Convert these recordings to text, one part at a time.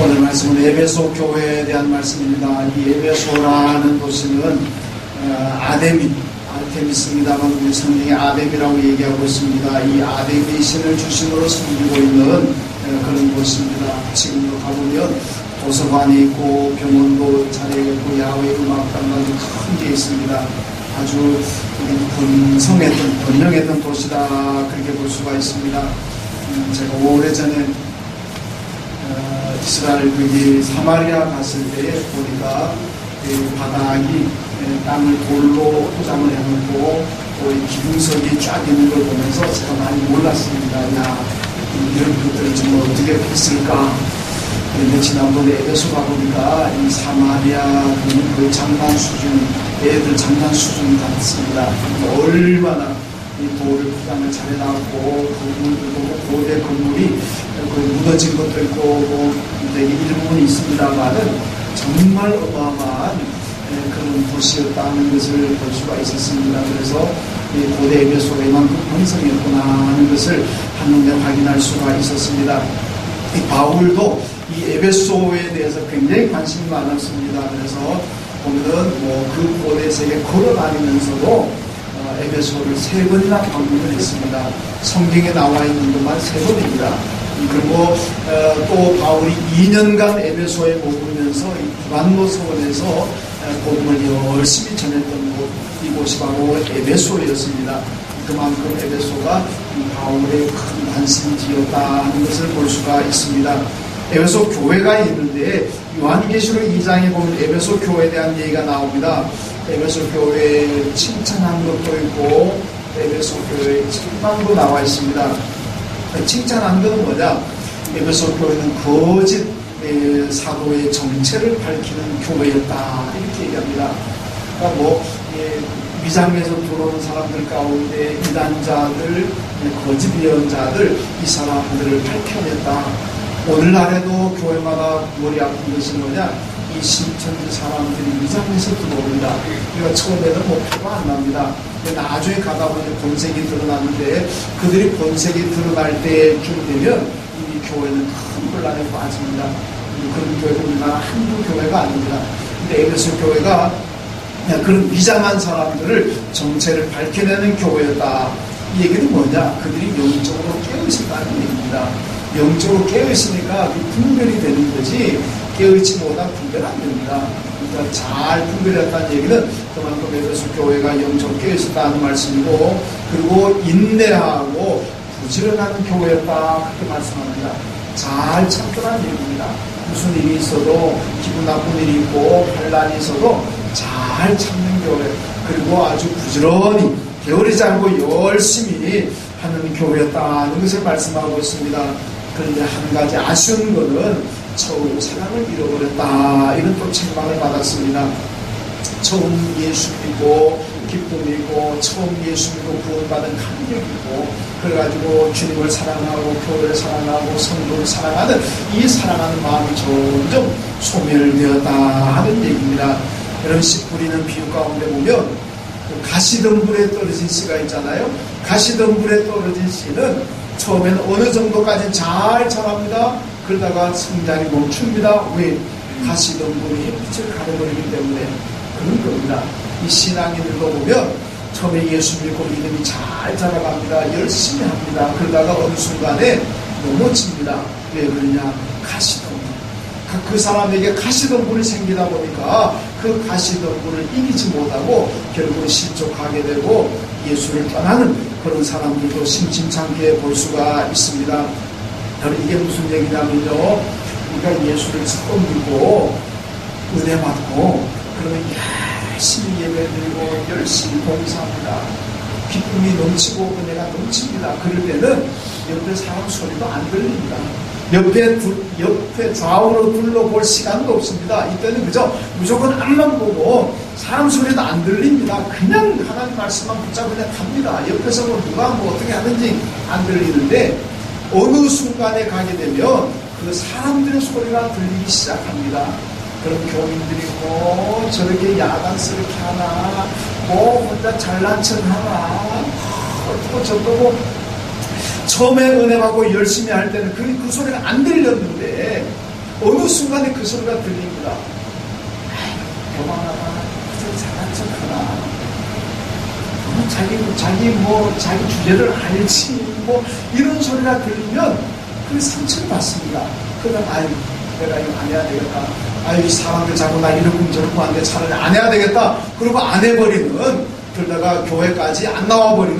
오늘 말씀은 에베소 교회에 대한 말씀입니다. 이 에베소라는 도시는 아데미스입니다만 우리 성경에 아뎀이라고 얘기하고 있습니다. 이 아데미 신을 주신으로 섬기고 있는 그런 곳입니다. 지금도 가보면 도서관이 있고 병원도 잘 있고 야외 음악당도 큰 게 있습니다. 아주 번영했던 도시다 그렇게 볼 수가 있습니다. 제가 오래전에 이스라엘 거기 사마리아 갔을 때 보니까 그 바닥이 땅을 돌로 포장을 해놓고 기둥석이 쫙 있는 걸 보면서 제가 많이 놀랐습니다. 야, 이런 것들을 좀 어떻게 했을까? 그런데 지난번에 에베소 가보니까 이 사마리아 그 장난 수준, 애들 장난 수준 같습니다. 얼마나 이 돌을 포장을 잘 해놨고 건물도 고대 건물이 무너진 것도 있고 되게 일부분이 있습니다만은 정말 어마어마한 그런 도시였다는 것을 볼 수가 있었습니다. 그래서 이 고대 에베소가 이만큼 번성했구나 하는 것을 한눈에 확인할 수가 있었습니다. 이 바울도 이 에베소에 대해서 굉장히 관심이 많았습니다. 그래서 오늘은 그 고대 세계 걸어다니면서도 에베소를 3번이나 방문을 했습니다. 성경에 나와 있는 것만 3번입니다. 그리고 또 바울이 2년간 에베소에 머물면서 이 브란노 서원에서 복음을 열심히 전했던 이곳이 바로 에베소였습니다. 그만큼 에베소가 바울의 큰 관심지였다 하는 것을 볼 수가 있습니다. 에베소 교회가 있는데 요한계시록 2장에 보면 에베소 교회에 대한 얘기가 나옵니다. 에베소 교회에 칭찬한 것도 있고 에베소 교회에 책망도 나와 있습니다. 칭찬한 것은 뭐냐? 에베소 교회는 거짓 사도의 정체를 밝히는 교회였다 이렇게 얘기합니다. 그러니까 위장에서 들어오는 사람들 가운데 이단자들, 거짓 예언자들 이 사람들을 밝혀냈다. 오늘날에도 교회마다 머리 아픈 것이 뭐냐? 이 신천지 사람들이 위장에서 들어옵니다. 그러니까 처음에는 목표가 안 납니다. 나중에 가다 보니 본색이 드러나는데 그들이 본색이 드러날 때쯤 되면 이 교회는 큰 혼란에 빠집니다. 그런 교회가 우리나라 한두 교회가 아닙니다. 근데 에베소 교회가 그런 위장한 사람들을 정체를 밝혀내는 교회였다. 이 얘기는 뭐냐? 그들이 영적으로 깨어있었다는 얘기입니다. 영적으로 깨어있으니까 분별이 되는 거지 깨어있지 못한 분별 안 됩니다. 그러니까 잘 분별했다는 얘기는 그만큼 에베소 교회가 영적으로 깨어있었다는 말씀이고 그리고 인내하고 부지런한 교회였다 그렇게 말씀합니다. 잘 참더라는 얘기입니다. 무슨 일이 있어도 기분 나쁜 일이 있고 환란이 있어도 잘 참는 교회 그리고 아주 부지런히 게으르지 않고 열심히 하는 교회였다는 것을 말씀하고 있습니다. 그런데 한 가지 아쉬운 것은 처음 사랑을 잃어버렸다 이런 또 책망을 받았습니다. 처음 예수 믿고 기쁨이 있고 처음 예수 믿고 구원받은 감격이 있고 그래가지고 주님을 사랑하고 교회를 사랑하고 성도를 사랑하는 이 사랑하는 마음이 점점 소멸되었다 하는 얘기입니다. 여러분 씨 뿌리는 비유 가운데 보면 가시덤불에 떨어진 씨가 있잖아요. 가시덤불에 떨어진 씨는 처음에는 어느 정도까지 잘 자랍니다. 그러다가 성장이 멈춥니다. 왜? 가시덤불이 햇빛을 가려버리기 때문에 그런 겁니다. 이 신앙인들도 보면 처음에 예수 믿고 믿음이 잘 자라갑니다. 열심히 합니다. 그러다가 어느 순간에 넘어집니다. 왜 그러냐? 가시덤불. 그 사람에게 가시덤불이 생기다 보니까 그 가시덤불을 이기지 못하고 결국은 실족하게 되고 예수를 떠나는 그런 사람들도 심심찮게 볼 수가 있습니다. 여러분 이게 무슨 얘기냐면요. 우리가 예수를 처음 믿고 은혜 받고 그러면 열심히 예배드리고 열심히 봉사합니다. 기쁨이 넘치고 은혜가 넘칩니다. 그럴 때는 옆에 사람 소리도 안 들립니다. 옆에 좌우로 둘러볼 시간도 없습니다. 이때는 그저 무조건 앞만 보고 사람 소리도 안 들립니다. 그냥 하나님 말씀만 붙잡고 그냥 갑니다. 옆에서 누가 어떻게 하는지 안 들리는데 어느 순간에 가게 되면 그 사람들의 소리가 들리기 시작합니다. 그런 교민들이 저렇게 야단스럽게 하나 혼자 잘난 척 하나 또 저거 처음에 은혜 받고 열심히 할 때는 그 소리가 안 들렸는데 어느 순간에 그 소리가 들립니다. 교만하다, 잘난 척하나, 자기 주제를 알지, 이런 소리가 들리면 그 상처를 받습니다. 그러면 내가 이거 안 해야 되겠다. 이 사람들 자꾸 나 이러고 저러고 하는데 차라리 안 해야 되겠다. 그리고 안 해버리는, 그러다가 교회까지 안 나와버리는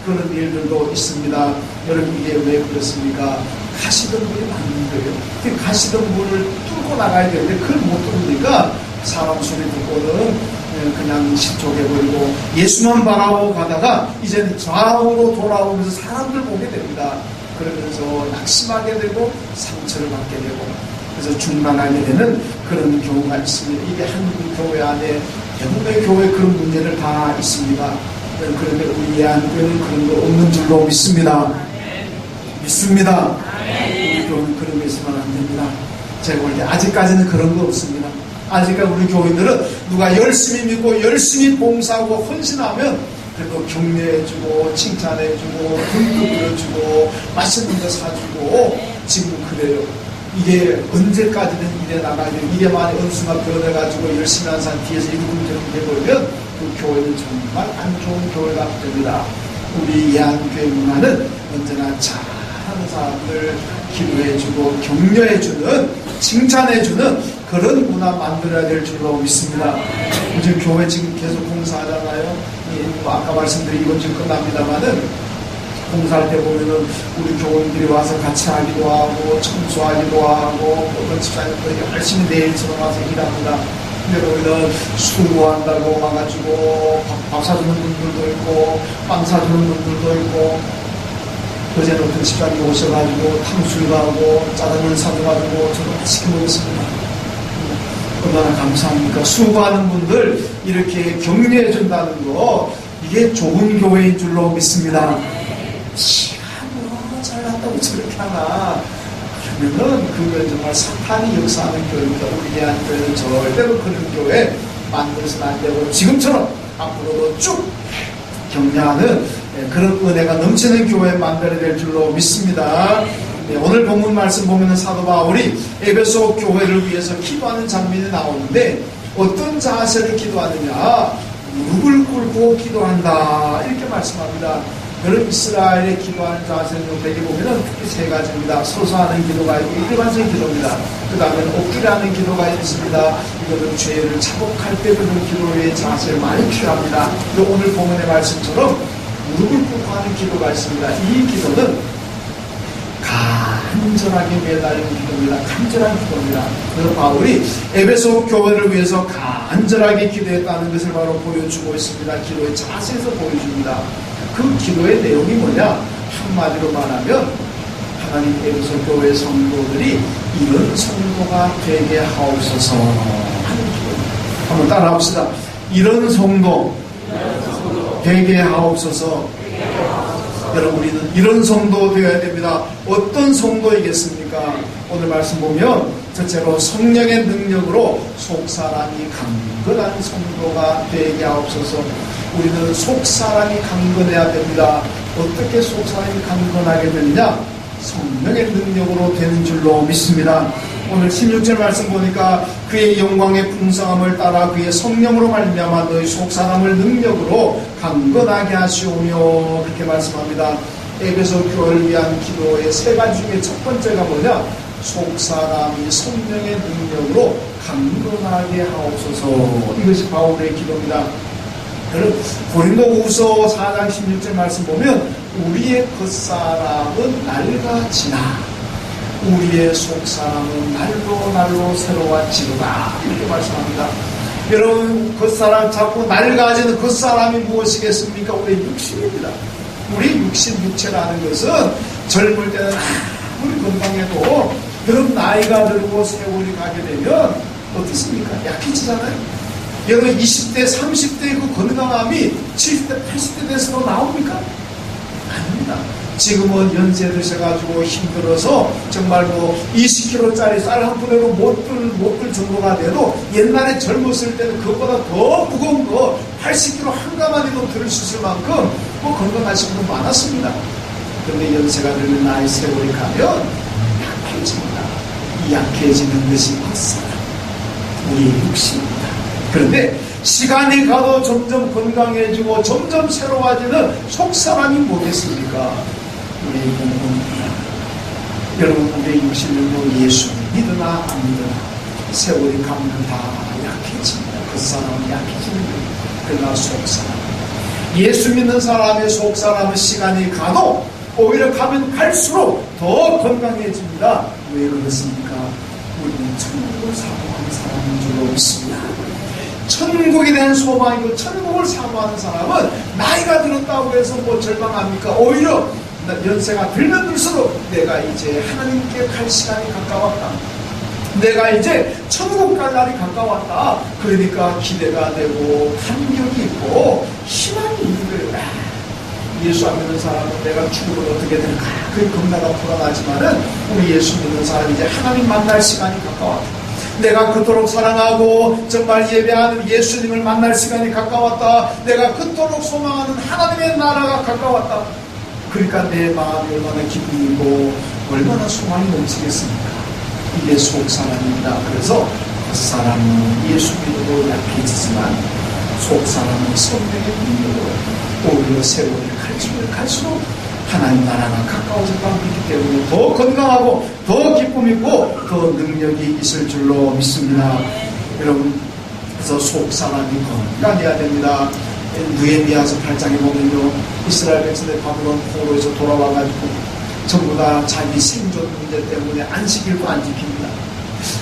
그런 일들도 있습니다. 여러분, 이게 왜 그렇습니까? 가시던 분이 많은 거예요. 가시던 문을 뚫고 나가야 되는데 그걸 못 뚫으니까 사람 소리 듣고는 그냥 실족해버리고 예수만 바라보고 가다가 이제는 좌우로 돌아오면서 사람들 보게 됩니다. 그러면서 낙심하게 되고 상처를 받게 되고 그래서 중단하게 되는 그런 경우가 있습니다. 이게 한국 교회 안에 대부분의 교회 그런 문제를 다 있습니다. 그런데 우리 예한교회는 그런 거 없는 줄로 믿습니다. 믿습니다. 우리 교회는 그런 거 있으면 안 됩니다. 제가 볼 때 아직까지는 그런 거 없습니다. 아직까지 우리 교인들은 누가 열심히 믿고 열심히 봉사하고 헌신하면 그래도 격려해주고 칭찬해주고 돈도 빌려주고 맛있는 거 사주고 지금 그래요. 이게 언제까지는 이래 나가야 돼요. 이게 만약 은수가 변해가지고 열심히 한 사람 뒤에서 이러쿵저러쿵 해버리면 그 교회는 정말 안 좋은 교회가 됩니다. 우리 예한교회 문화는 언제나 잘하는 사람들 기도해주고 격려해주는 칭찬해주는 그런 문화 만들어야 될 줄로 믿습니다. 요즘 교회 지금 계속 봉사하잖아요. 아까 말씀드린 이번 주 끝납니다만은 봉사할 때 보면은 우리 교원들이 와서 같이 하기도 하고 청소하기도 하고 어떤 집사님도 열심히 내일처럼 와서 일합니다. 근데 거기는 수고한다고 와가지고 밥 사주는 분들도 있고 빵 사주는 분들도 있고 어제는 어떤 집사님이 오셔가지고 탕수육도 하고 짜장면 사줘가지고 저도 맛있게 먹었습니다. 얼마나 감사합니까? 수고하는 분들 이렇게 격려해 준다는 거 이게 좋은 교회인 줄로 믿습니다. 지가 잘났다고 저렇게 하나 그러면은 그건 정말 사탄이 역사하는 교회입니다. 우리 예한교회는 절대로 그런 교회 만들어서는 안 되고 지금처럼 앞으로도 쭉 격려하는 그런 은혜가 넘치는 교회 만들어야 될 줄로 믿습니다. 오늘 본문 말씀 보면은 사도 바울이 에베소 교회를 위해서 기도하는 장면이 나오는데 어떤 자세를 기도하느냐? 무릎을 꿇고 기도한다 이렇게 말씀합니다. 여러분 이스라엘의 기도하는 자세는 여기 보면은 특히 세 가지입니다. 서서 하는 기도가 있고 일반적인 기도입니다. 그 다음에는 엎드려하는 기도가 있습니다. 이거는 죄를 자복할 때 그런 기도의 자세를 많이 필요합니다. 오늘 본문의 말씀처럼 무릎을 꿇고 하는 기도가 있습니다. 이 기도는 간절하게 매달린 기도입니다. 간절한 기도입니다. 그래서 바울이 에베소 교회를 위해서 간절하게 기도했다는 것을 바로 보여주고 있습니다. 기도의 자세에서 보여줍니다. 그 기도의 내용이 뭐냐? 한마디로 말하면 하나님 에베소 교회 성도들이 이런 성도가 되게 하옵소서 하는 기도입니다. 한번 따라합시다. 이런 성도 되게 하옵소서. 여러분 우리는 이런 성도 되어야 됩니다. 어떤 성도이겠습니까? 오늘 말씀 보면 첫째로 성령의 능력으로 속사람이 강건한 성도가 되게 하옵소서. 우리는 속사람이 강건해야 됩니다. 어떻게 속사람이 강건하게 되느냐? 성령의 능력으로 되는 줄로 믿습니다. 오늘 16절 말씀 보니까 그의 영광의 풍성함을 따라 그의 성령으로 말미암아 너희 속사람을 능력으로 강건하게 하시오며 그렇게 말씀합니다. 에베소 교회를 위한 기도의 세 가지 중에 첫 번째가 뭐냐? 속사람이 성령의 능력으로 강건하게 하옵소서. 이것이 바울의 기도입니다. 여러분 고린도후서 4장 16절 말씀 보면 우리의 겉사람은 낡아지나 우리의 속사람은 날로 새로워지도다 이렇게 말씀합니다. 여러분 겉사람 자꾸 낡아지는 겉사람이 무엇이겠습니까? 우리의 육신입니다. 우리 육신 육체라는 것은 젊을 때는 아무리 건강해도 그런 나이가 들고 세월이 가게 되면 어떻습니까? 약해지잖아요. 여러분 20대 30대의 그 건강함이 70대 80대 돼서도 나옵니까? 아닙니다. 지금은 연세 드셔가지고 힘들어서 정말 20kg짜리 쌀 한 푼으로 못 들 정도가 돼도 옛날에 젊었을 때는 그것보다 더 무거운 거 80kg 한가마니도 들 수 있을 만큼 건강하신 분 많았습니다. 그런데 연세가 들면 나이 세월이 가면 약해집니다. 약해지는 것이 헛사람, 우리의 육신입니다. 그런데 시간이 가도 점점 건강해지고 점점 새로워지는 속사람이 뭐겠습니까? 우리의 영혼입니다. 여러분, 우리의 육신은 예수 믿으나 안 믿으나 세월이 가면 다 약해집니다. 그 사람은 약해지는 거예요. 그러나 속사람, 예수 믿는 사람의 속사람은 시간이 가도 오히려 가면 갈수록 더 건강해집니다. 왜 그렇습니까? 우리는 천국을 사모하는 사람인 줄로 믿습니다. 천국에 대한 소망이고 천국을 사모하는 사람은 나이가 들었다고 해서 뭐 절망합니까? 오히려 연세가 들면 들수록 내가 이제 하나님께 갈 시간이 가까웠다, 내가 이제 천국 갈 날이 가까웠다, 그러니까 기대가 되고 감격이 있고 희망이 있는 거예요. 예수 안 믿는 사람은 내가 죽으면 어떻게 될까, 그게 겁나가 불안하지만은 우리 예수 믿는 사람이 이제 하나님 만날 시간이 가까웠다, 내가 그토록 사랑하고 정말 예배하는 예수님을 만날 시간이 가까웠다, 내가 그토록 소망하는 하나님의 나라가 가까웠다, 그러니까 내 마음이 얼마나 기쁘고 얼마나 소망이 넘치겠습니까? 이게 속사람입니다. 그래서 겉사람은 예수 믿어도 약해지지만 속사람은 성령의 능력으로 오히려 세월이 갈수록 하나님 나라가 가까워졌다고 믿기 때문에 더 건강하고 더 기쁨 있고 더 능력이 있을 줄로 믿습니다. 여러분, 그래서 속사람이 건강해야 됩니다. 느헤미야서 8장에 보면요, 이스라엘 백성들 바벨론 포로에서 돌아와가지고 전부 다 자기 생존 문제 때문에 안식일도 안 지킵니다.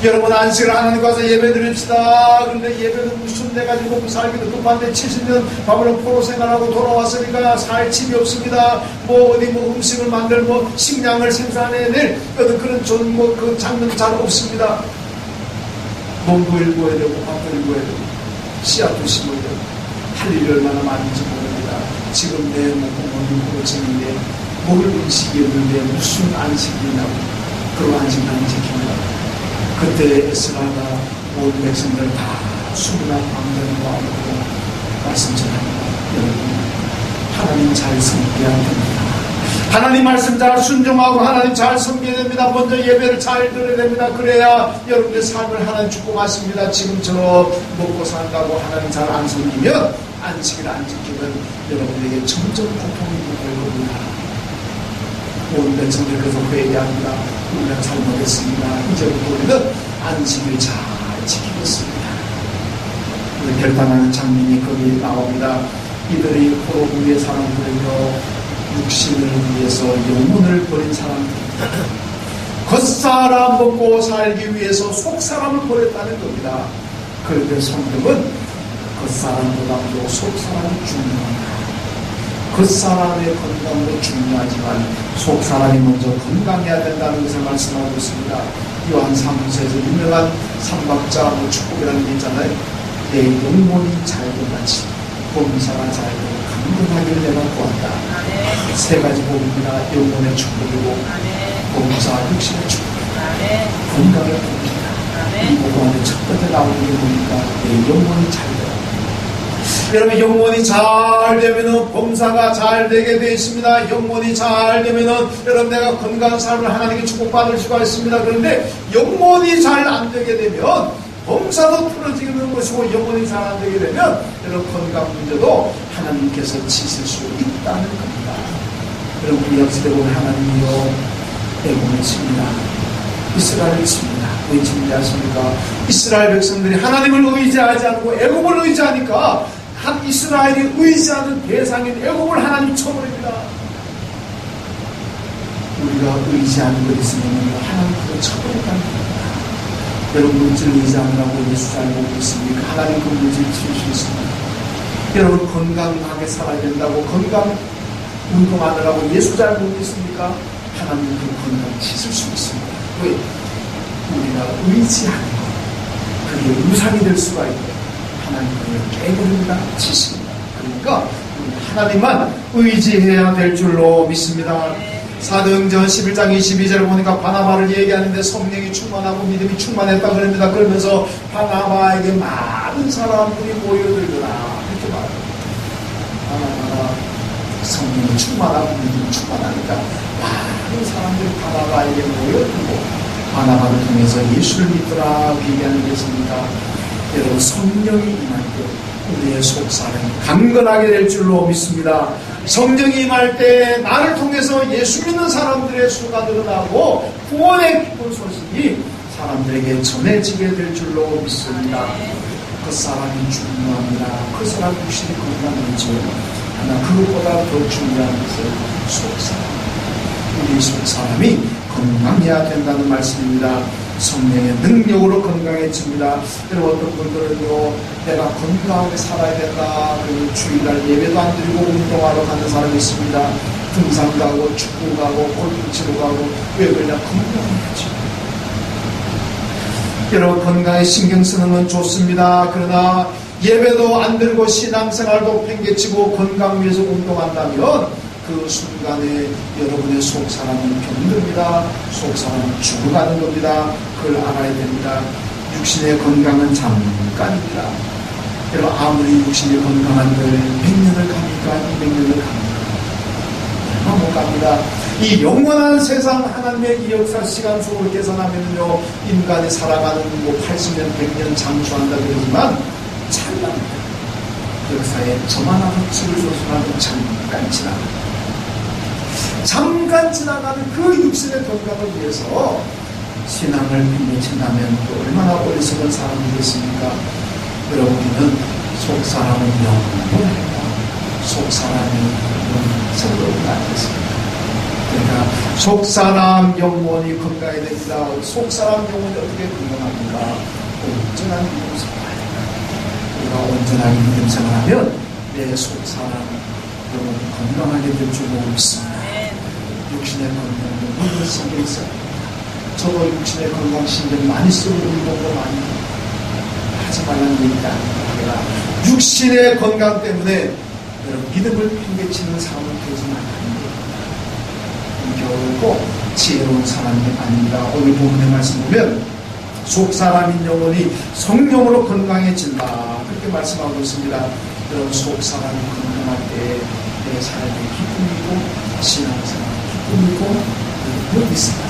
여러분, 안식을 하나님 가서 예배 드립시다. 그런데 예배는 무슨 내가지고 살기도 급한데 70년 바벨론 포로 생활하고 돌아왔으니까 살 집이 없습니다. 뭐 어디 뭐 음식을 만들고 식량을 생산해낼 그런 그 장면 잘 없습니다. 몸도 일궈야 되고 밥도 일궈야 되고 씨앗도 심어야 되고 할 일이 얼마나 많은지 모릅니다. 지금 내 몸은 고치는데 먹을 음식이 없는데 무슨 안식이냐고. 그런 안식을 안 지킵니다. 그때 에스라가 모든 백성들 다 수문한 방전을 와오고 말씀 전합니다. 여러분, 하나님 잘 섬겨야 됩니다. 하나님 말씀 잘 순종하고 하나님 잘 섬겨야 됩니다. 먼저 예배를 잘 드려야 됩니다. 그래야 여러분의 삶을 하나님 축복하십니다. 지금처럼 먹고 산다고 하나님 잘 안 섬기면, 안식을 안 지키면 여러분에게 점점 고통이 올 겁니다. 모든 백성들 계속 회개합니다. 우리가 잘못했습니다. 이제부터 우리는 안식을 잘 지키겠습니다. 결단하는 장면이 거기 나옵니다. 이들이 포로국의 사람들이며 육신을 위해서 영혼을 버린 사람들입니다. 겉사람 먹고 살기 위해서 속사람을 버렸다는 겁니다. 그런데 성경은 겉사람보다도 속사람이 중요합니다. 겉사람의 건강도 중요하지만 속사람이 먼저 건강해야 된다는 것을 말씀하고 있습니다. 요한 3서에서 유명한 삼박자 축복이라는 게 있잖아요. 내 영혼이 잘된 같이 범사가 잘되고 강건하기를 내가 구한다. 세 가지 복입니다. 영혼의 축복이고 범사 육신의 축복이고 건강의 복입니다. 이 복 안에 첫 번째 나오는 게 보니까 내 영혼이 잘되고, 여러분, 영혼이 잘 되면은 범사가 잘 되게 되어 있습니다. 영혼이 잘 되면은 여러분 내가 건강한 삶을 하나님께 축복받을 수가 있습니다. 그런데 영혼이 잘 안 되게 되면 범사도 틀어지는 것이고, 영혼이 잘 안 되게 되면 여러분 건강 문제도 하나님께서 치실 수 있다는 겁니다. 여러분, 우리 역사에 보면 하나님이요 애굽을 칩니다. 이스라엘을 칩니다. 왜 칩니다 하십니까? 이스라엘 백성들이 하나님을 의지하지 않고 애굽을 의지하니까 한 이스라엘이 의지하는 대상인 애굽을 하나님 쳐버립니다. 우리가 의지하는 것 있으면 하나님도 쳐버린다는 겁니다. 여러분, 물질 의지하느라고 예수 잘 보고 있습니까? 하나님 그 물질 칠 수 있습니다. 여러분, 건강하게 살아야 된다고 건강 운동하느라고 예수 잘 보고 있습니까? 하나님 그 건강 치실 수 있습니다. 왜? 우리가 의지하는 것, 그게 우상이 될 수가 있고 하나님을 깨버립니다. 치십니다. 그러니까 하나님만 의지해야 될 줄로 믿습니다. 사도행전 11장 22절을 보니까 바나바를 얘기하는데 성령이 충만하고 믿음이 충만했다 그럽니다. 그러면서 바나바에게 많은 사람들이 모여들더라 이렇게 말합니다. 바나바가 성령이 충만하고 믿음이 충만하니까 많은 사람들이 바나바에게 모여들고 바나바를 통해서 예수를 믿더라 얘기하는 것입니다. 여러분, 성령이 임할 때 우리의 속사람이 강건하게 될 줄로 믿습니다. 성령이 임할 때 나를 통해서 예수 믿는 사람들의 수가 늘어나고 구원의 기쁜 소식이 사람들에게 전해지게 될 줄로 믿습니다. 그 사람이 중요합니다. 그 사람 육신이 건강하죠. 하나 그것보다 더 중요한 것은 속사람. 우리 속사람이 건강해야 된다는 말씀입니다. 성령의 능력으로 건강해집니다. 여러분, 어떤 분들은요, 내가 건강하게 살아야 된다. 그리고 주일날 예배도 안 드리고 운동하러 가는 사람이 있습니다. 등산 가고 축구 가고 골프 치러 가고. 왜 그러냐? 건강해야죠. 여러분, 건강에 신경 쓰는 건 좋습니다. 그러나 예배도 안 들고 신앙생활도 팽개치고 건강 위해서 운동한다면 그 순간에 여러분의 속사람은 병듭니다. 속사람은 죽어가는 겁니다. 그걸 알아야 됩니다. 육신의 건강은 잠깐입니다. 여러분, 아무리 육신이 건강한들 100년을 갑니까? 200년을 갑니까? 얼마 못 갑니다. 이 영원한 세상 하나님의 이 역사 시간 속을 계산하면요, 인간이 살아가는 80년, 100년 장수한다 그러지만 찰나입니다. 역사에 저만한 헛수를 소순하고 잠깐 지나가는 그 육신의 건강을 위해서 신앙을 팽개친다면 또 얼마나 어리석은 사람이겠습니까? 여러분은 속사람은 영원합니다. 속사람이 성도는 아니겠습니까? 그러니까 속사람 영혼이 건강해야 됩니다. 속사람 영혼이 어떻게 건강합니까? 온전한 믿음 생활입니다. 우리가 온전하게 믿음 생활하면 내 속사람 영혼이 건강하게 될 줄 믿습니다. 육신의 건강은 물론 신경 써야 됩니다. 저도 육신의 건강 신경 많이 쓰고 운동도 많이 하지 말라는 얘기가 아닙니다. 육신의 건강 때문에 여러분 믿음을 팽개치는 사람은 되지 말아야 됩니다. 결코 지혜로운 사람이 아닙니다. 오늘 본문의 말씀 보면 속사람인 영혼이 성령으로 건강해진다, 그렇게 말씀하고 있습니다. 여러분, 속사람이 건강할 때 내 삶의 기쁨이고 신앙생활 기쁨이고 그리고 있습니다.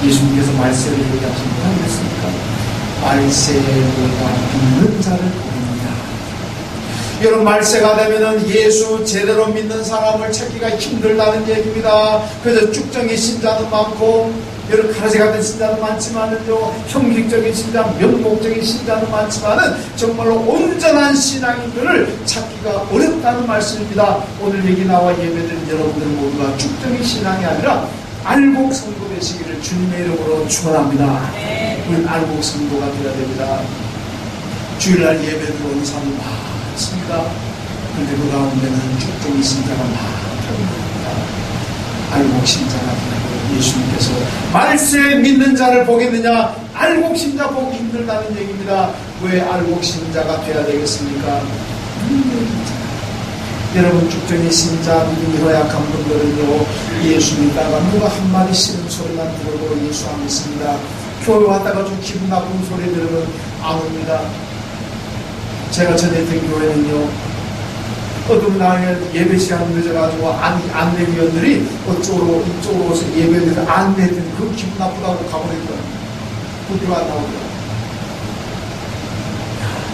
예수님께서 말세를 얘기하신 뭐라고 그랬습니까? 말세보다 믿는 자를 보느냐. 여러분, 말세가 되면은 예수 제대로 믿는 사람을 찾기가 힘들다는 얘기입니다. 그래서 쭉정의 신자는 많고, 여러분 가라지 같은 신자는 많지만은요, 형식적인 신자, 명목적인 신자는 많지만은 정말로 온전한 신앙인들을 찾기가 어렵다는 말씀입니다. 오늘 얘기 나와 예배드린 여러분들 모두가 쭉정의 신앙이 아니라 알곡 성도 되시기를 주님의 이름으로 축원합니다. 우리는 알곡 성도가 되어야 됩니다. 주일날 예배 들어오는 사람이 많습니다. 그런데 그 가운데는 쭉정의 신자가 많답니다. 알곡 신자가 되고, 예수님께서 말세에 믿는 자를 보겠느냐? 알곡 신자 보기 힘들다는 얘기입니다. 왜 알곡 신자가 돼야 되겠습니까? 여러분, 쭉정의 신자, 믿음이 허약한 분들은요, 예수 믿다가 누가 한마디 싫은 소리만 들어도 예수 안 믿습니다. 교회 왔다가 좀 기분 나쁜 소리 들으면 안 옵니다. 제가 전에 된 교회는요, 어떤 날에 예배 시간 늦어가지고 안내위원들이 이쪽으로 오서 예배를 안내했더니 그 기분 나쁘다고 가버렸거든요. 그렇게 왔다고.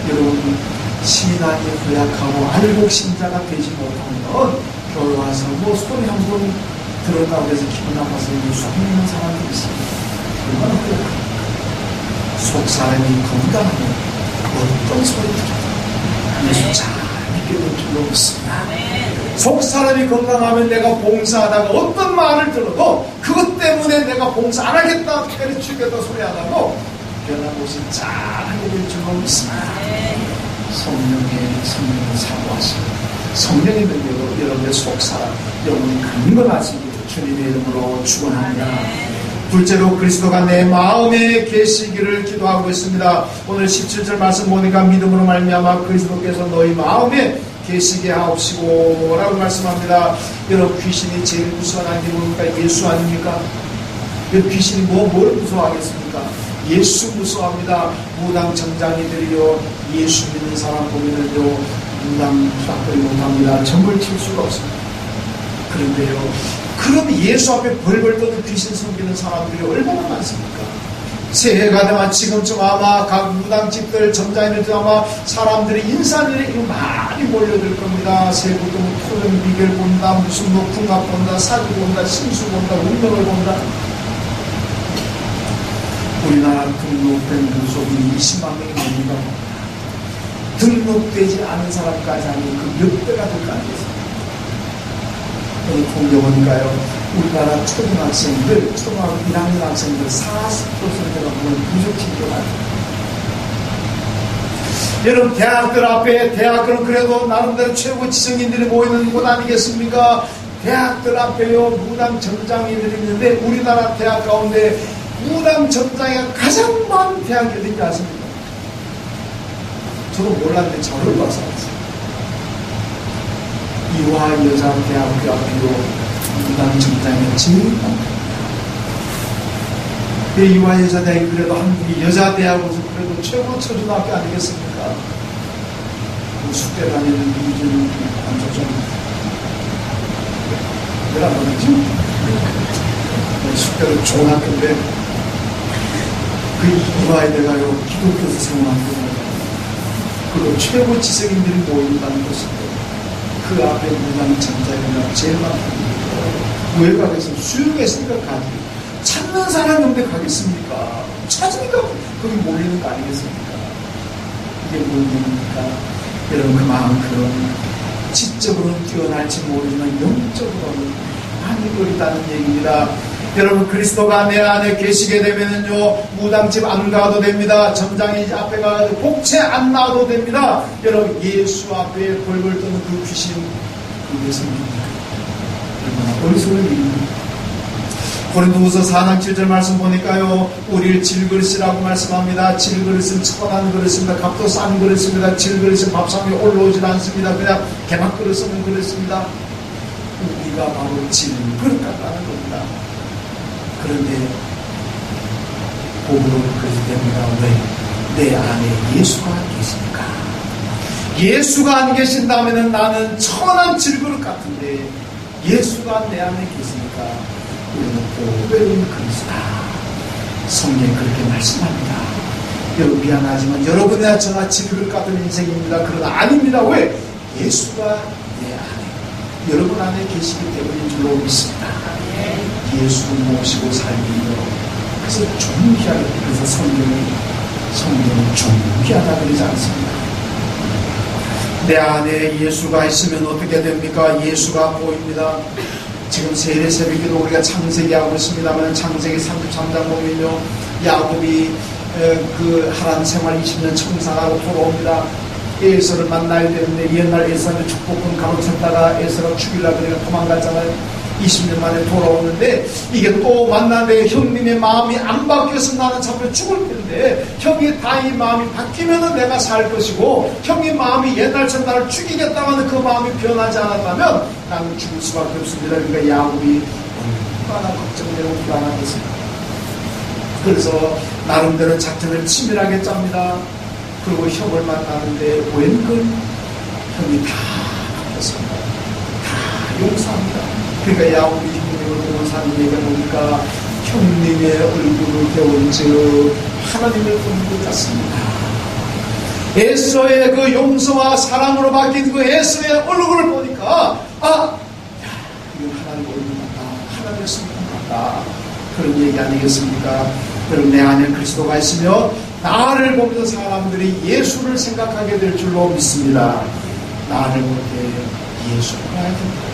여러분, 신앙이 허약하고 알곡 신자가 되지 못하면 교회 와서 소리 한 번 들었다고 해서 기분 나빠서 예수 안 믿는 사람들이 있습니다. 얼마나 허약합니까? 속 사람이 건강하면 어떤 소리 들어도 예수 잘 믿게 될 줄로 믿습니다. 속 사람이 건강하면 내가 봉사하다가 어떤 말을 들어도 그것 때문에 내가 봉사 안 하겠다, 때려치겠다 소리 안 하고 변함없이 잘 하게 될 줄로 믿습니다. 성령의 사고하시고 성령의 능력으로 여러분의 속사람 영혼이 강건하시기를 주님의 이름으로 축원합니다. 둘째로, 그리스도가 내 마음에 계시기를 기도하고 있습니다. 오늘 17절 말씀 보니까 믿음으로 말미암아 그리스도께서 너희 마음에 계시게 하옵시고 라고 말씀합니다. 여러분, 귀신이 제일 무서워하는 게 뭡니까? 예수 아닙니까? 귀신이 뭘 무서워하겠습니까? 예수 무서워합니다. 무당 정장이들이요, 예수 믿는 사람 보면은요, 무당 투닥거리 못합니다. 점을 칠 수가 없습니다. 그런데요, 그럼 예수 앞에 벌벌 떠는 귀신 섬기는 사람들이 얼마나 많습니까? 새해가 되면 지금쯤 아마 각 무당집들, 점장님들 아마 사람들이 인산일에 많이 몰려들 겁니다. 세부도 토종 비결 본다, 무슨 뭐 궁합 본다, 사주 본다, 신수 본다, 운명을 본다. 우리나라 등록된 무속인이 20만 명이 됩니다. 등록되지 않은 사람까지 하면 그 몇 배가 될 거 아니겠습니까? 오늘 공경원가요? 우리나라 초등학생들, 초등학교 1학년 학생들 40%가 보면 무속신교가 돼요. 여러분, 대학들 앞에, 대학은 그래도 나름대로 최고 지성인들이 모이는 곳 아니겠습니까? 대학들 앞에요, 무당 점장이들이 있는데, 우리나라 대학 가운데 무당 점장이 가장 많은 대학이 어딘지 아십니까? 저도 몰랐는데 저를 봐서 알았어요. 이화여자대학교 앞에요, 무당 점장이 제일 많다. 이화여자대학이 그래도 한국이 여자대학으로서 그래도 최고 초등학교 아니겠습니까? 그 숙대 다니는 이준이 완전 좀 내가 뭐지? 숙대로 좋은 학교인데 그 이화여대가요 기독교 생활학교입니다. 그리고 최고 지성인들이 모인다는 곳인데 그 앞에 무당 점장이가 제일 많다. 왜 가겠어요? 수용했으니까 가지. 찾는 사람이 없는데 가겠습니까? 찾으니까 거기 몰리는 거 아니겠습니까? 이게 뭔입니까? 여러분, 그만큼 지적으로는 뛰어날지 모르지만 영적으로는 많이 어리다는 얘기입니다. 여러분, 그리스도가 내 안에 계시게 되면은요, 무당집 안 가도 됩니다. 점장이 앞에 가서 복채 안 놔도 됩니다. 여러분, 예수 앞에 벌벌 떠는 그 귀신, 그게 생깁니다. 얼마나 어리석은 일입니까? 고린도후서 4장 7절 말씀 보니까요, 우리를 질그릇이라고 말씀합니다. 질그릇은 천한 그릇입니다. 값도 싼 그릇입니다. 질그릇은 밥상에 올라오질 않습니다. 그냥 개막그릇 쓰는 그릇입니다. 우리가 바로 질그릇 같다는 겁니다. 그런데 복으로 그릇이 됩니다. 왜? 내 안에 예수가 계시니까. 예수가 안 계신다면 나는 천한 질그릇 같은데 예수가 내 안에 계시니까 우리는 보배로운 그릇이다. 성경이 그렇게 말씀합니다. 여러분, 미안하지만 여러분이나 저나 질그릇 같은 인생입니다. 그러나 아닙니다. 왜? 예수가 내 안에, 여러분 안에 계시기 때문인 줄로 믿습니다. 예수를 모시고 살기로. 그래서 존귀하게, 그래서 성경은 존귀하다 그러지 않습니다. 내 안에 예수가 있으면 어떻게 됩니까? 예수가 보입니다. 지금 세례 새벽에도 우리가 창세기 하고 있습니다만, 창세기 33장 보면요, 야곱이 그 하란 생활 20년 청산하고 돌아옵니다. 에서를 만나야 되는데, 옛날 에서는 축복권 가로챘다가 에서가 죽이려고 그래서 도망갔잖아요. 20년 만에 돌아오는데, 이게 또 만나는데 형님의 마음이 안 바뀌어서 나는 잡혀 죽을 텐데, 형이 다이 마음이 바뀌면은 내가 살 것이고, 형의 마음이 옛날처럼 나를 죽이겠다고 하는 그 마음이 변하지 않았다면 나는 죽을 수밖에 없습니다. 그러니까 야곱이 얼마나 걱정되고 불안하겠습니까? 그래서 나름대로 작전을 치밀하게 짭니다. 그리고 형을 만나는데 웬걸 형이 다 바뀌었습니다. 다 용서합니다. 그러니까 야곱이 형님을 보고 사는 얘기가 보니까 형님의 얼굴을 배운 즉 하나님을 보는 것 같습니다. 에서의 그 용서와 사랑으로 바뀐 그 에서의 얼굴을 보니까 이거 하나님 얼굴 같다. 하나님의 성품 같다. 그런 얘기 아니겠습니까? 여러분, 내 안에 그리스도가 있으며 나를 보면서 사람들이 예수를 생각하게 될 줄로 믿습니다. 나를 볼 때 예수를 봐야 됩니다.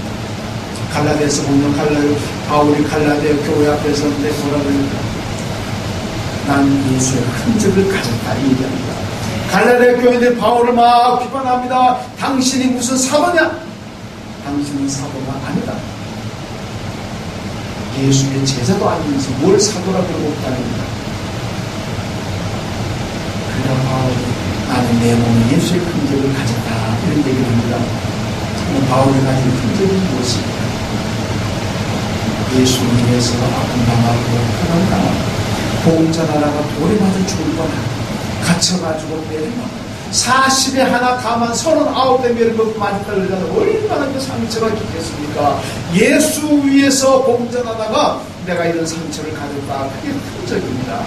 갈라디아서 보면 바울이 갈라디아 교회 앞에서 뭐라 그러니까 난 예수의 흔적을 가졌다 이 얘기합니다. 갈라디아 교회들 바울을 막 비판합니다. 당신이 무슨 사도냐? 당신은 사도가 아니다. 예수의 제자도 아니면서 뭘 사도라 그러고 없다입니다. 그러나 바울이 나는 내 몸에 예수의 흔적을 가졌다 이런 얘기를 합니다. 바울이 가진 흔적이 무엇입니까? 예수를 위해서 아픔당하고 고난당하고 복음 전하다가 돌에 맞아 죽을 뻔하고 갇혀가지고 내리막 40에 하나 가만 39대 메리고 많이 떨어져서 얼마나 그 상처가 깊겠습니까? 예수 위해서 복음 전하다가 내가 이런 상처를 가졌다. 그게 흔적입니다.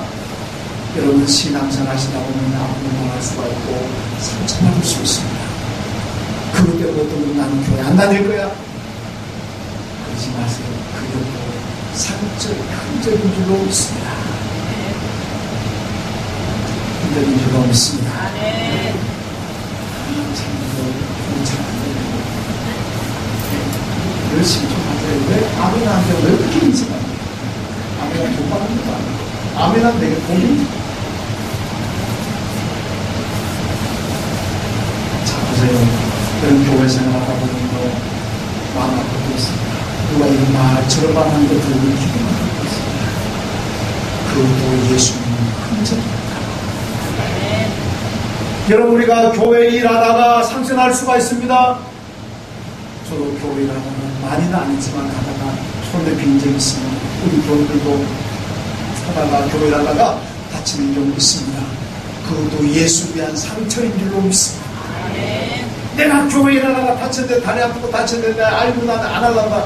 여러분 신앙생활 하시다 보면 아픔을 당할 수가 있고 상처받을 수 있습니다. 그것 때문에 어떤 분은 나는 교회 안 다닐 거야. 그러지 마세요. 그것도 상처의 흔적인 줄로 믿습니다. 흔적인 줄로 믿습니다. 열심히 좀 하세요. 왜 아멘한테 왜 그렇게 인생하냐? 아멘한 돈 받는 것도 아니고 아멘한 내게 돈이 자 보세요. 그런 교회 생활하다 보면 마음 아픈 것도 있습니다. 누가 이런 말 저런 말 하는 거 들으면 기분 나쁜 것 있습니다. 그것도 예수님 흔적입니다. 여러분 우리가 교회 일하다가 상생할 수가 있습니다. 저도 교회 일하다가 많이는 아니지만 가다가 손에 빈 적이 있습니다. 우리 교인들도 하다가 교회 일하다가 다치는 경우 있습니다. 그것도 예수 위한 상처인 줄로 믿습니다. 내가 교회 일하다가 다쳤는데 다리 아프고 다쳤는데 알고 나는 안 하려다.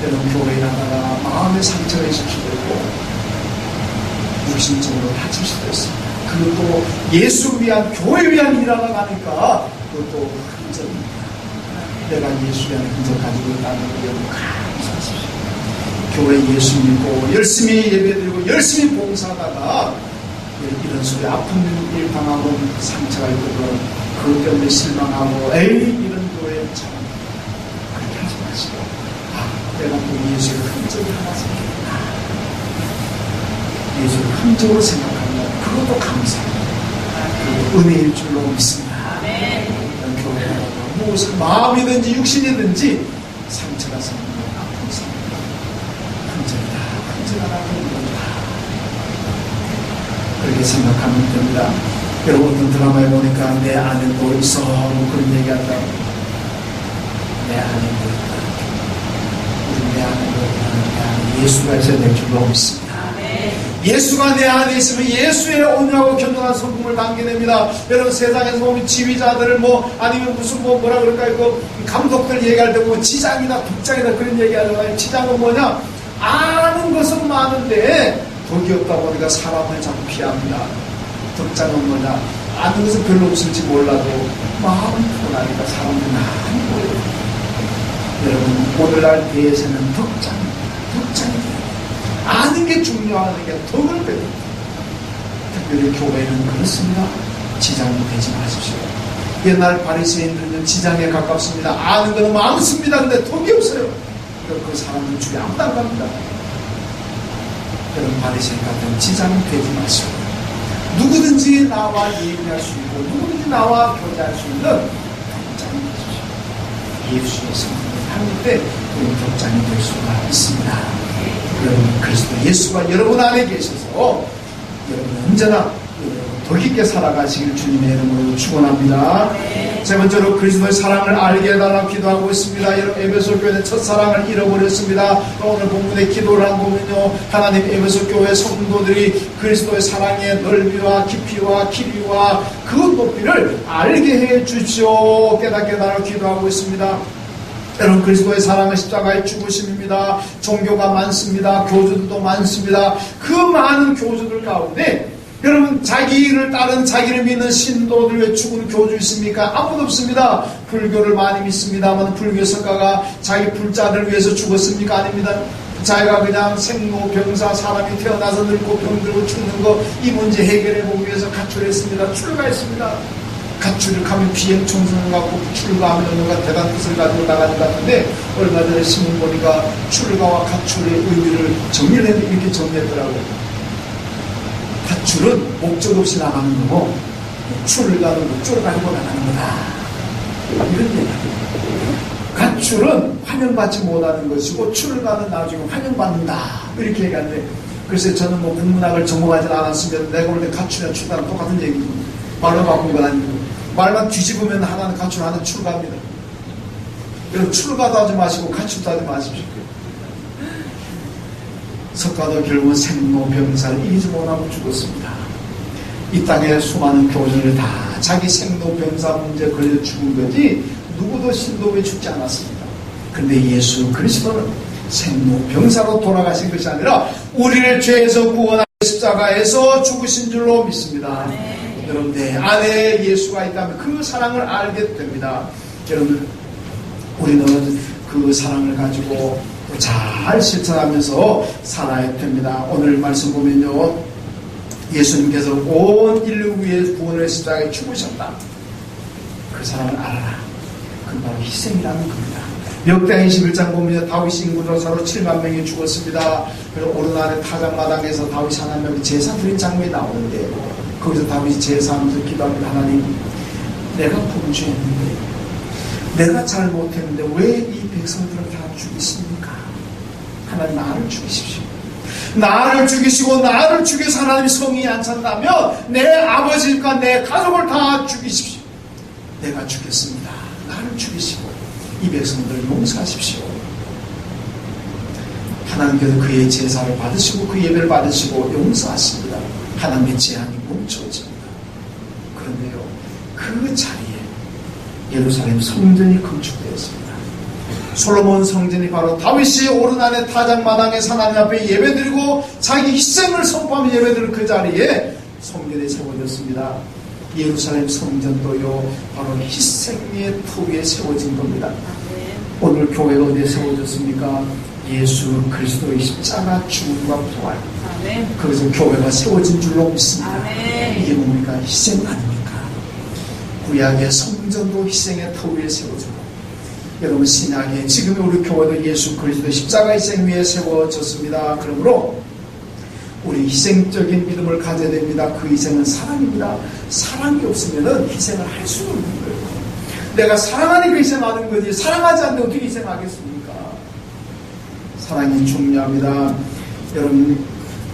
여러분 교회 일하다가 마음의 상처가 있을 수도 있고 육신적으로 다칠 수도 있습니다. 그것도 예수 위한 교회 위한 일하러 가니까 그것도 흔적입니다. 내가 예수 위한 흔적 가지고 있다는 걸 여러분 감사하십시오. 교회 예수 믿고 열심히 예배드리고 열심히 봉사하다가 이런 소리 아픈 일 당하고 상처가 있고 그것 때문에 실망하고 에이 이런 교회 참 그렇게 하지 마시고 내가 또 예수의 흔적이 하나 생겼다. 예수를 흔적으로 생각하면 그것도 감사합니다. 그리고 은혜일 줄로 믿습니다. 교회하고 무엇을 마음이든지 육신이든지 상처가 생기면 아픈 생각 흔적이다. 흔적 하나 생긴다. 그렇게 생각하면 됩니다. 여러분 어떤 드라마에 보니까 내 안에도 있어 그런 얘기한다. 내 안에도 있다. 우리 내 안에도 있다. 내 안에 예수가 있어야 될 줄로 믿습니다. 예수가 내 안에 있으면 예수의 온유하고 견고한 성품을 담게 됩니다. 여러분 세상에서 보면 지휘자들을 아니면 무슨 뭐라 그럴까요? 그 감독들 얘기할 때 보면 지장이나 독장이나 그런 얘기하잖아요. 지장은 뭐냐? 아는 것은 많은데 덕이 없다 보니까 사람을 자꾸 피합니다. 덕장은 뭐냐? 아는 것은 별로 없을지 몰라도 마음이 편하니까 사람들이 많이 보여요. 여러분 오늘날 대에서는 덕장입니다. 아는 게 중요한 게 덕을 배웁니다. 특별히 교회는 그렇습니다. 지장이 되지 마십시오. 옛날 바리새인들은 지장에 가깝습니다. 아는 것은 많습니다. 근데 덕이 없어요. 그 사람은 주에 아무도 안 갑니다. 그런 바리새인 같은 지장이 되지 마시고 누구든지 나와 얘기할 수 있고 누구든지 나와 교제할 수 있는 덕장이 되십시오. 예수의 성품을 담을 때 그런 덕장이 될 수가 있습니다. 여러분 그리스도 예수가 여러분 안에 계셔서 여러분 언제나 더 깊게 살아가시길 주님의 이름으로 축원합니다. 세 번째로 그리스도의 사랑을 알게 해달라고 기도하고 있습니다. 여러분 에베소 교회는 첫사랑을 잃어버렸습니다. 오늘 본문의 기도를 한번 보면요 하나님 에베소 교회 성도들이 그리스도의 사랑의 넓이와 깊이와 길이와 그 높이를 알게 해 주시오. 깨닫게 해달라고 기도하고 있습니다. 여러분 그리스도의 사랑은 십자가의 죽으심입니다. 종교가 많습니다. 교주들도 많습니다. 그 많은 교주들 가운데 여러분 자기를 따른 자기를 믿는 신도들 왜 죽은 교주 있습니까? 아무도 없습니다. 불교를 많이 믿습니다만 불교 석가가 자기 불자를 위해서 죽었습니까? 아닙니다. 자기가 그냥 생로병사 사람이 태어나서 늙고 병들고 죽는 거 이 문제 해결해 보기 위해서 가출했습니다. 출가했습니다. 가출을 하면 비행청소년 갖고 출가하면 뭔가 대단한 뜻을 가지고 나가는 것 같은데 얼마 전에 신문 보니까 출가와 가출의 의미를 이렇게 정리했더라고요. 가출은 목적 없이 나가는 거고 출가는 목적을 가지고 나가는 거다. 이런 얘기입니다. 가출은 환영받지 못하는 것이고 출가는 나중에 환영받는다. 이렇게 얘기하는데 글쎄 저는 국문학을 전공하지 않았으면 내가 볼 때 가출이나 출가는 똑같은 얘기입니다. 말로 바꾼 건 아니고 말만 뒤집으면 하나는 가출, 하나는 출가입니다. 여러분 출가도 하지 마시고 가출도 하지 마십시오. 석가도 결국은 생로병사를 이기지 못하고 죽었습니다. 이 땅에 수많은 교주를 다 자기 생로병사 문제에 걸려 죽은 거지 누구도 신도에 죽지 않았습니다. 그런데 예수 그리스도는 생로병사로 돌아가신 것이 아니라 우리를 죄에서 구원하신 십자가에서 죽으신 줄로 믿습니다. 여러분, 내 안에 예수가 있다면 그 사랑을 알게 됩니다. 여러분, 우리는 그 사랑을 가지고 잘 실천하면서 살아야 됩니다. 오늘 말씀 보면요, 예수님께서 온 인류 위에 구원을 십자가에 죽으셨다. 그 사랑을 알아라. 그건 바로 희생이라는 겁니다. 역대하 21장 보면 다윗이 인구조사로 7만 명이 죽었습니다. 그래서 오르날의 타작마당에서 다윗이 하나님께 제사 드린 장면이 나오는데, 거기서 다윗이 제사하면서 기도합니다. 하나님, 내가 범죄했는데, 내가 잘못했는데 왜 이 백성들을 다 죽이십니까? 하나님, 나를 죽이십시오. 나를 죽이시고 나를 죽여서 하나님이 성이 안 찬다면 내 아버지과 내 가족을 다 죽이십시오. 내가 죽겠습니다. 나를 죽이시고 이 백성들을 용서하십시오. 하나님께서 그의 제사를 받으시고 그 예배를 받으시고 용서하십니다. 하나님의 제한이 멈춰집니다. 그런데요, 그 자리에 예루살렘 성전이 건축되었습니다. 솔로몬 성전이 바로 다윗이 오르날의 타작마당에서 하나님 앞에 예배드리고 자기 희생을 선포하며 예배드리는 그 자리에 성전이 세워졌습니다. 예루살렘 성전도요, 바로 희생의 터 위에 세워진 겁니다. 오늘 교회가 어디에 세워졌습니까? 예수 그리스도의 십자가 죽음과 부활. 그래서 교회가 세워진 줄로 믿습니다. 이게 뭡니까? 희생 아닙니까? 구약의 성전도 희생의 터 위에 세워졌고, 여러분 신약에 지금 우리 교회도 예수 그리스도의 십자가 희생 위에 세워졌습니다. 그러므로 우리 희생적인 믿음을 가져야 됩니다. 그 희생은 사랑입니다. 사랑이 없으면 희생을 할 수는 없는 거예요. 내가 사랑하니까 희생하는 거지, 사랑하지 않는데 어떻게 희생하겠습니까? 사랑이 중요합니다. 여러분,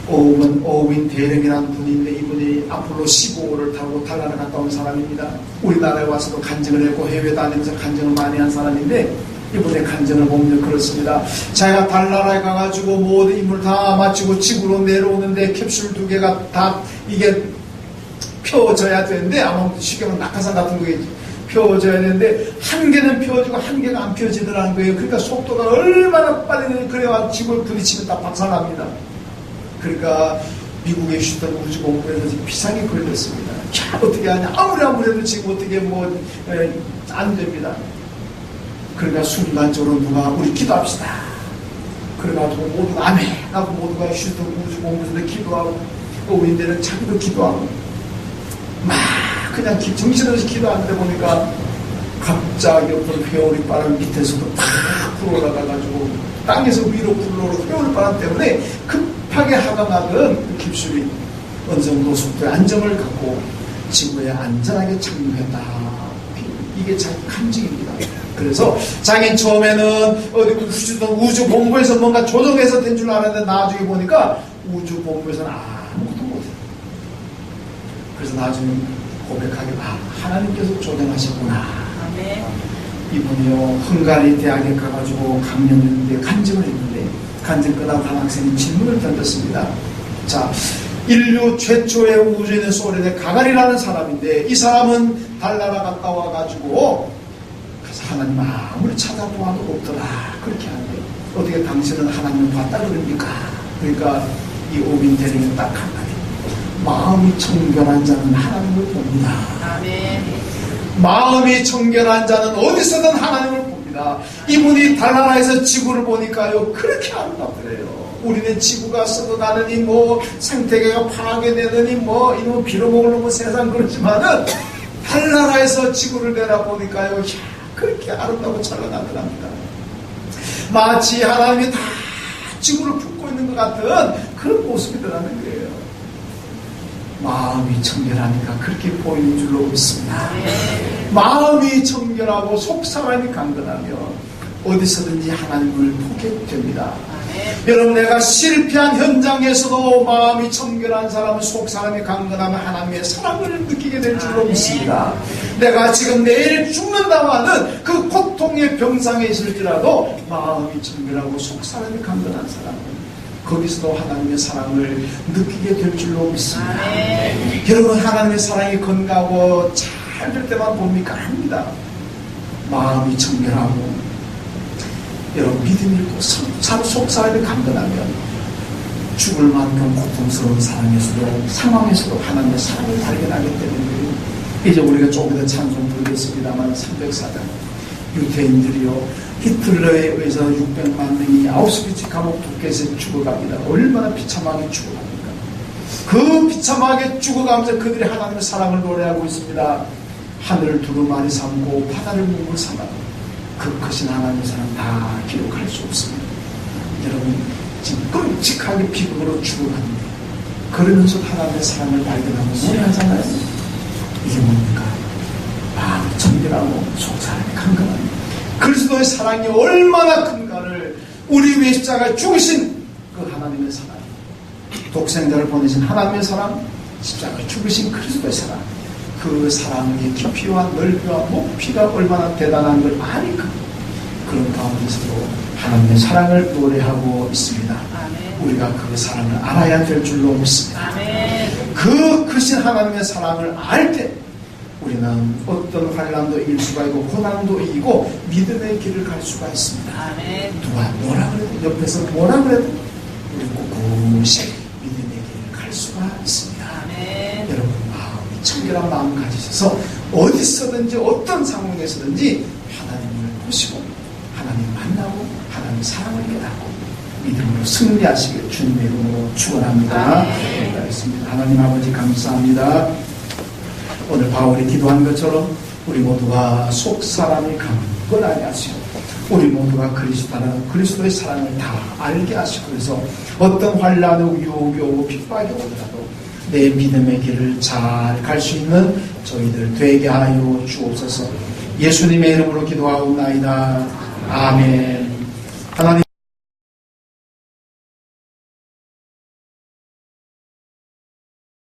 오윈 대령이라는 분이 있는데, 이분이 아폴로 15호를 타고 달나라 갔다 온 사람입니다. 우리나라에 와서도 간증을 했고 해외 다니면서 간증을 많이 한 사람인데, 이분의 간증을 보면 그렇습니다. 자기가 달나라에 가가지고 모든 임무를 다 마치고 지구로 내려오는데 캡슐 2개가 다 이게 펴져야 되는데, 아마 쉽게 말하면 낙하산 같은 거겠지. 펴져야 되는데 한 개는 펴지고 한 개가 안 펴지더라는 거예요. 그러니까 속도가 얼마나 빨리 되는지, 그래야 지구를 부딪히면 다 박살납니다. 그러니까 미국의 휴스턴 우주공항에서 비상이 걸렸습니다. 자, 어떻게 하냐. 아무리 해도 지금 어떻게 안 됩니다. 그러니까 순간적으로 누가 우리 기도합시다. 그래가지고 모두가 아멘 하고 모두가 휴스턴 우주공항에서 기도하고, 우리들은 자기도 기도하고 막 그냥 정신없이 기도하는데 보니까 갑자기 어떤 회오리 바람 밑에서도 팍 불어올라가가지고 땅에서 위로 불러오는 회오리 바람 때문에 급하게 하강하던 그 깁슐이 어느 정도 속도의 안정을 갖고 지구에 안전하게 착륙했다. 이게 자기 간증입니다. 그래서 자기는 처음에는 우주본부에서 뭔가 조정해서 된 줄 알았는데 나중에 보니까 우주본부에서는 아무것도 못해요. 그래서 나중에 고백하게, 하나님께서 조정하셨구나. 이분이요, 헝가리 대학에 가가지고 강연했는데, 간증을 했는데, 간증 끝나고 한 학생이 질문을 던졌습니다. 자, 인류 최초의 우주에는 소련의 가가리라는 사람인데, 이 사람은 달나라 갔다 와가지고 그래서 하나님 아무리 찾아보아도 없더라, 그렇게 하는데 어떻게 당신은 하나님을 봤다 그럽니까? 그러니까 이 오빈 대령은 딱 한마디, 마음이 청결한 자는 하나님을 봅니다. 아멘. 마음이 청결한 자는 어디서든 하나님을 봅니다. 이분이 달나라에서 지구를 보니까요, 그렇게 아름답더래요. 우리는 지구가 썩어가느니 생태계가 파괴되느니 이놈 빌어먹으려고 세상 그렇지만은 달나라에서 지구를 내다보니까요, 그렇게 아름답고 찬란하더랍니다. 마치 하나님이 다 지구를 품고 있는 것 같은 그런 모습이더라는 거예요. 마음이 청결하니까 그렇게 보이는 줄로 믿습니다. 마음이 청결하고 속사람이 강건하며 어디서든지 하나님을 보게 됩니다. 여러분, 내가 실패한 현장에서도 마음이 청결한 사람은 속사람이 강건하면 하나님의 사랑을 느끼게 될 줄로 믿습니다. 내가 지금 내일 죽는다고 하는 그 고통의 병상에 있을지라도 마음이 청결하고 속사람이 강건한 사람은 거기서도 하나님의 사랑을 느끼게 될 줄로 믿습니다. 여러분, 하나님의 사랑이 건강하고 잘 될 때만 봅니까? 아닙니다. 마음이 청결하고 여러분 믿음이 있고 속사람이 강건하면 죽을 만큼 고통스러운 상황에서도 하나님의 사랑을 발견하기 때문에 이제 우리가 조금 더 찬송 부르겠습니다만 304장 유태인들이요 히틀러에 의해서 600만 명이 아우슈비츠 감옥 두께서 죽어갑니다. 얼마나 비참하게 죽어갑니까? 그 비참하게 죽어가면서 그들이 하나님의 사랑을 노래하고 있습니다. 하늘을 두루마리 삼고 바다를 물을 삼아도 그 크신 하나님의 사랑 다 기록할 수 없습니다. 여러분 지금 끔찍하게 비극으로 죽어갑니다. 그러면서 하나님의 사랑을 발견하고 노래하잖아요. 이게 뭡니까? 마음이 청결하고 속사람이 강건합니다. 그리스도의 사랑이 얼마나 큰가를 우리 위해 십자가에 죽으신 그 하나님의 사랑, 독생자를 보내신 하나님의 사랑, 십자가에 죽으신 그리스도의 사랑, 그 사랑의 깊이와 넓이와 높이가 얼마나 대단한 걸 아니까 그런 가운데서도 하나님의 사랑을 노래하고 있습니다. 아멘. 우리가 그 사랑을 알아야 될 줄로 믿습니다. 아멘. 그 크신 하나님의 사랑을 알 때 우리는 어떤 환난도 이길 수가 있고 고난도 이기고 믿음의 길을 갈 수가 있습니다. 아멘. 누가 뭐라 그래도 옆에서 뭐라 그래도 우리 꿋꿋이 믿음의 길을 갈 수가 있습니다. 아멘. 여러분 마음이 청결한 마음 가지셔서 어디서든지 어떤 상황에서든지 하나님을 보시고 하나님 만나고 하나님 사랑을 깨닫고 믿음으로 승리하시길 주님의 이름으로 축원합니다. 기도하겠습니다. 하나님 아버지 감사합니다. 오늘 바울이 기도한 것처럼 우리 모두가 속 사람이 강건하게 하시고 우리 모두가 그리스도의 사랑을 다 알게 하시고 그래서 어떤 환난이 유혹이 오고 핍박이 오더라도 내 믿음의 길을 잘 갈 수 있는 저희들 되게 하여 주옵소서. 예수님의 이름으로 기도하옵나이다. 아멘. 하나님